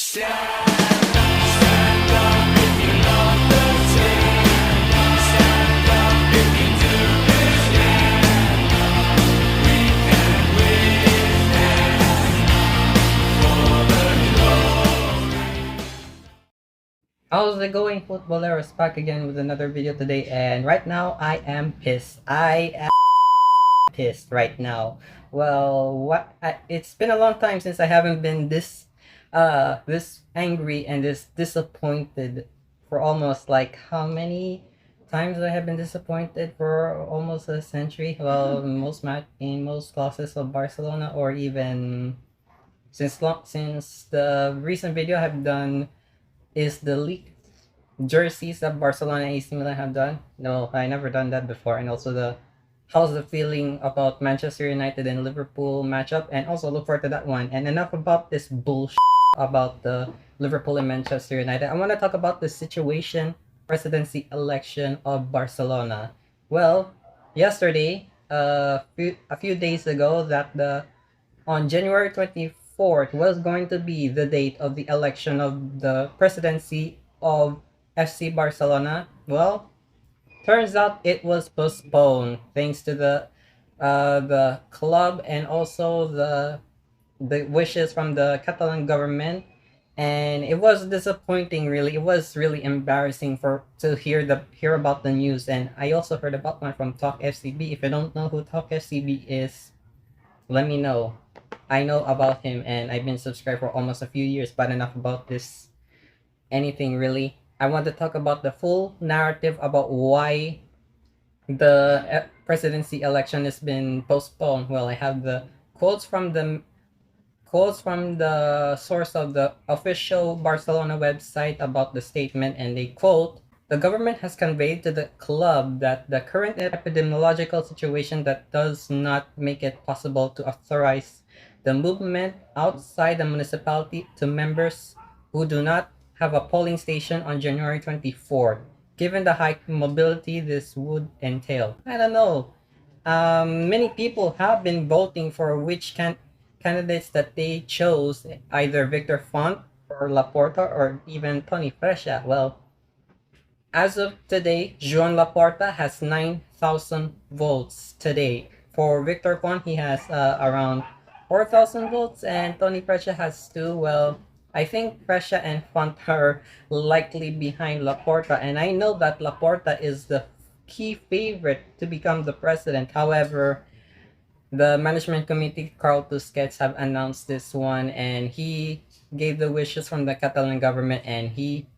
How's it going, footballers? Back again with another video today, and right now I am pissed. I am pissed right now. Well, it's been a long time since I haven't been this angry and this disappointed for almost like how many times I have been disappointed for almost a century. Well, in most classes of Barcelona, or even since the recent video I've done is the leaked jerseys that Barcelona and AC Milan have done. No, I never done that before. And also how's the feeling about Manchester United and Liverpool matchup, and also look forward to that one. And enough about this bullshit about the Liverpool and Manchester United. I want to talk about the situation presidency election of Barcelona. Well, yesterday, a few days ago, that the on January 24th was going to be the date of the election of the presidency of FC Barcelona. Well, turns out it was postponed thanks to the club and also the wishes from the Catalan government, and it was disappointing. Really, it was really embarrassing to hear about the news. And I also heard about one from Talk FCB. If you don't know who Talk FCB is, let me know. I know about him, and I've been subscribed for almost a few years. But enough about this anything really. I want to talk about the full narrative about why the presidency election has been postponed. Well, I have the quotes from the source of the official Barcelona website about the statement, and they quote, "The government has conveyed to the club that the current epidemiological situation that does not make it possible to authorize the movement outside the municipality to members who do not have a polling station on January 24th, given the high mobility this would entail." I don't know. Many people have been voting for which candidates that they chose, either Victor Font or Laporta or even Tony Fresha. Well, as of today, Joan Laporta has 9,000 votes today. For Victor Font, he has around 4,000 votes, and Tony Fresha has 2. Well, I think Fresha and Font are likely behind Laporta, and I know that Laporta is the key favorite to become the president. However, the management committee, Carles Tusquets, have announced this one, and he gave the wishes from the Catalan government, and he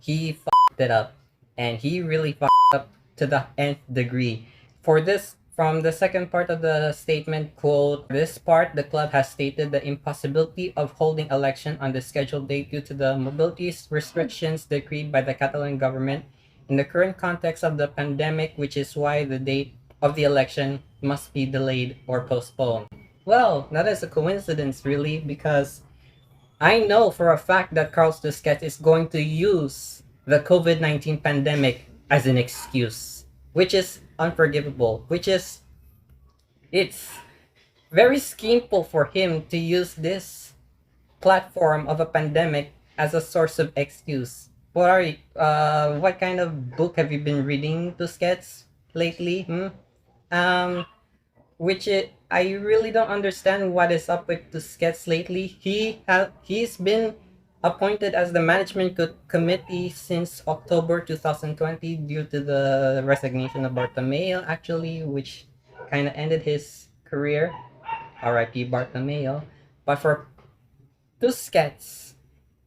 fucked it up, and he really fucked up to the nth degree. For this, from the second part of the statement, quote, "This part, the club has stated the impossibility of holding election on the scheduled date due to the mobility restrictions decreed by the Catalan government in the current context of the pandemic, which is why the date of the election must be delayed or postponed." Well, that is a coincidence, really, because I know for a fact that Carles Tusquets is going to use the COVID-19 pandemic as an excuse, which is unforgivable, it's very schemeful for him to use this platform of a pandemic as a source of excuse. What kind of book have you been reading, Tusquets, lately? I really don't understand what is up with Tusquets lately. He's been appointed as the management committee since October 2020 due to the resignation of Bartomeu, actually, which kind of ended his career. R.I.P. Bartomeu. But for Tusquets,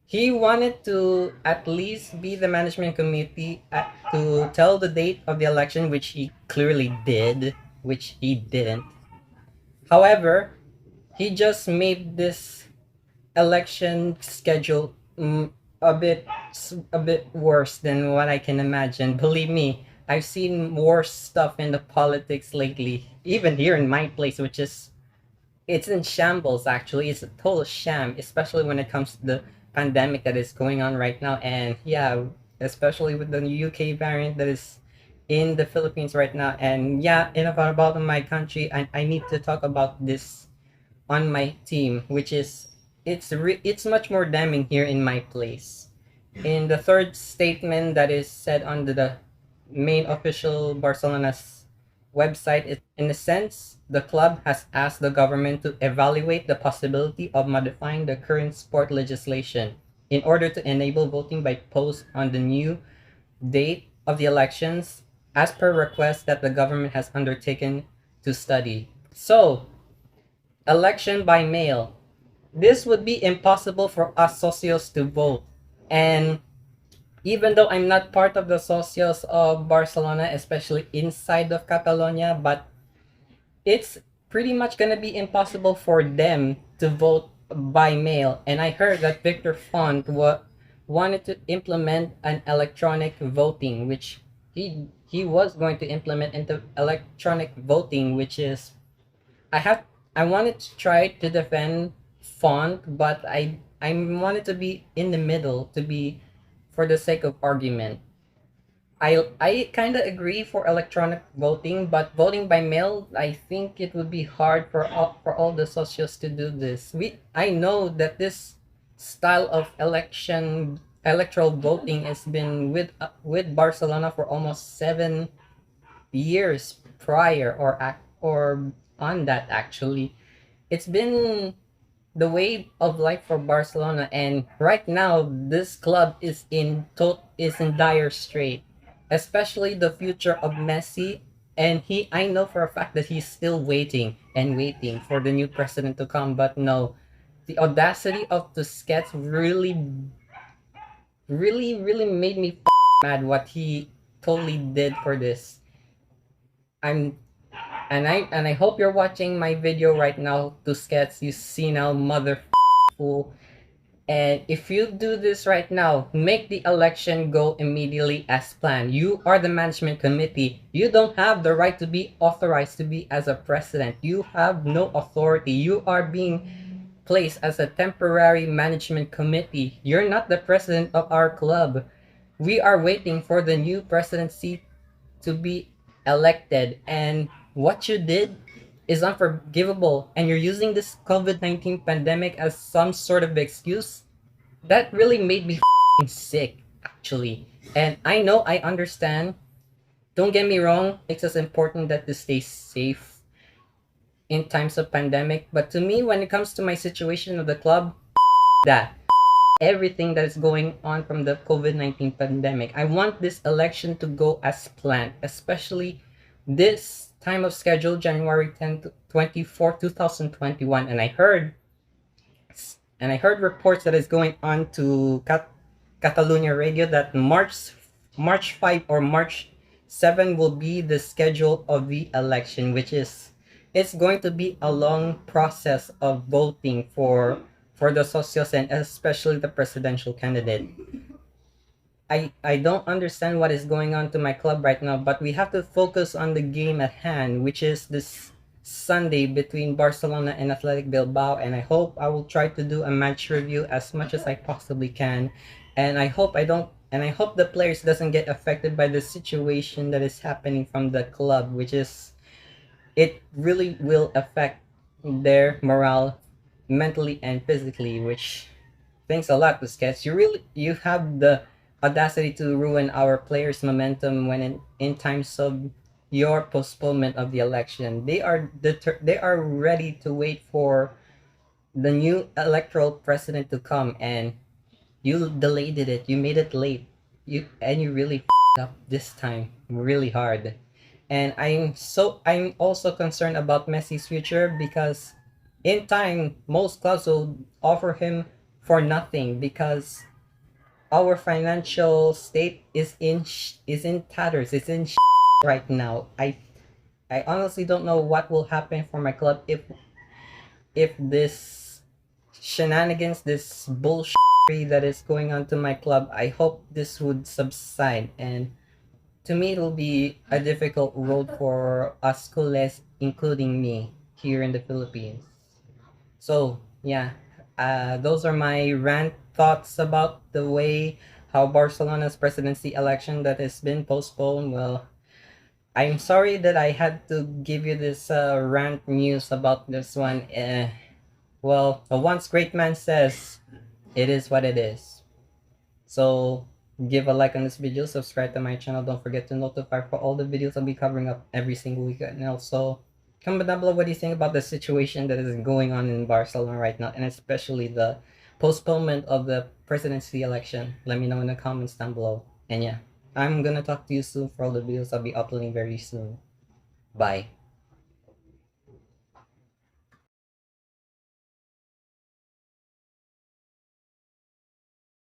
he wanted to at least be the management committee to tell the date of the election, which he clearly did, which he didn't. However, he just made this election schedule a bit worse than what I can imagine. Believe me, I've seen more stuff in the politics lately, even here in my place, which is it's in shambles. Actually, it's a total sham, especially when it comes to the pandemic that is going on right now. And yeah, especially with the UK variant that is in the Philippines right now. And yeah, enough about my country. I need to talk about this on my team, which is it's much more damning here in my place. In the third statement that is said on the main official Barcelona's website, in a sense, the club has asked the government to evaluate the possibility of modifying the current sport legislation in order to enable voting by post on the new date of the elections, as per request that the government has undertaken to study. So, election by mail. This would be impossible for us socios to vote. And even though I'm not part of the socios of Barcelona, especially inside of Catalonia, but it's pretty much gonna be impossible for them to vote by mail. And I heard that Victor Font wanted to implement an electronic voting, which he was going to implement into electronic voting, which is I have I wanted to try to defend Font, but I wanted to be in the middle to be for the sake of argument. I kind of agree for electronic voting, but voting by mail, I think it would be hard for all the socios to do this. I know that this style of electoral voting has been with Barcelona for almost 7 years prior, or on that actually. It's been the way of life for Barcelona, and right now this club is in dire strait, especially the future of Messi. And I know for a fact that he's still waiting and waiting for the new president to come, but no, the audacity of Tusquets really made me mad what he totally did for this. I'm and I hope you're watching my video right now, Tusquets, you see now, mother fool. And if you do this right now, make the election go immediately as planned. You are the management committee. You don't have the right to be authorized to be as a president. You have no authority. You are being placed as a temporary management committee. You're not the president of our club. We are waiting for the new presidency to be elected, and what you did is unforgivable, and you're using this COVID-19 pandemic as some sort of excuse. That really made me sick, actually. And I know, I understand, don't get me wrong, it's as important that to stay safe in times of pandemic, but to me, when it comes to my situation of the club, that everything that is going on from the COVID-19 pandemic. I want this election to go as planned, especially this time of schedule, January 10th to 24, 2021. And I heard reports that is going on to Catalonia radio that March 5 or March 7 will be the schedule of the election, which is it's going to be a long process of voting for the socios and especially the presidential candidate. I don't understand what is going on to my club right now, but we have to focus on the game at hand, which is this Sunday between Barcelona and Athletic Bilbao. And I will try to do a match review as much as I possibly can. And I hope the players doesn't get affected by the situation that is happening from the club, which is it really will affect their morale mentally and physically, which thanks a lot, Busquets. You have the audacity to ruin our players' momentum when in times of your postponement of the election. They are ready to wait for the new electoral president to come, and you delayed it. You made it late. You really up this time really hard. And I'm also concerned about Messi's future, because in time most clubs will offer him for nothing, because our financial state is in tatters. It's in right now. I honestly don't know what will happen for my club if this shenanigans, this bullshit that is going on to my club. I hope this would subside, and to me it'll be a difficult road for us culés, including me here in the Philippines. So yeah, those are my rant thoughts about the way how Barcelona's presidency election that has been postponed. Well, I'm sorry that I had to give you this rant news about this one. Well, a once great man says, it is what it is. So give a like on this video, subscribe to my channel, don't forget to notify for all the videos I'll be covering up every single week. And also comment down below what do you think about the situation that is going on in Barcelona right now, and especially the postponement of the presidency election. Let me know in the comments down below. And yeah, I'm gonna talk to you soon for all the videos I'll be uploading very soon. Bye.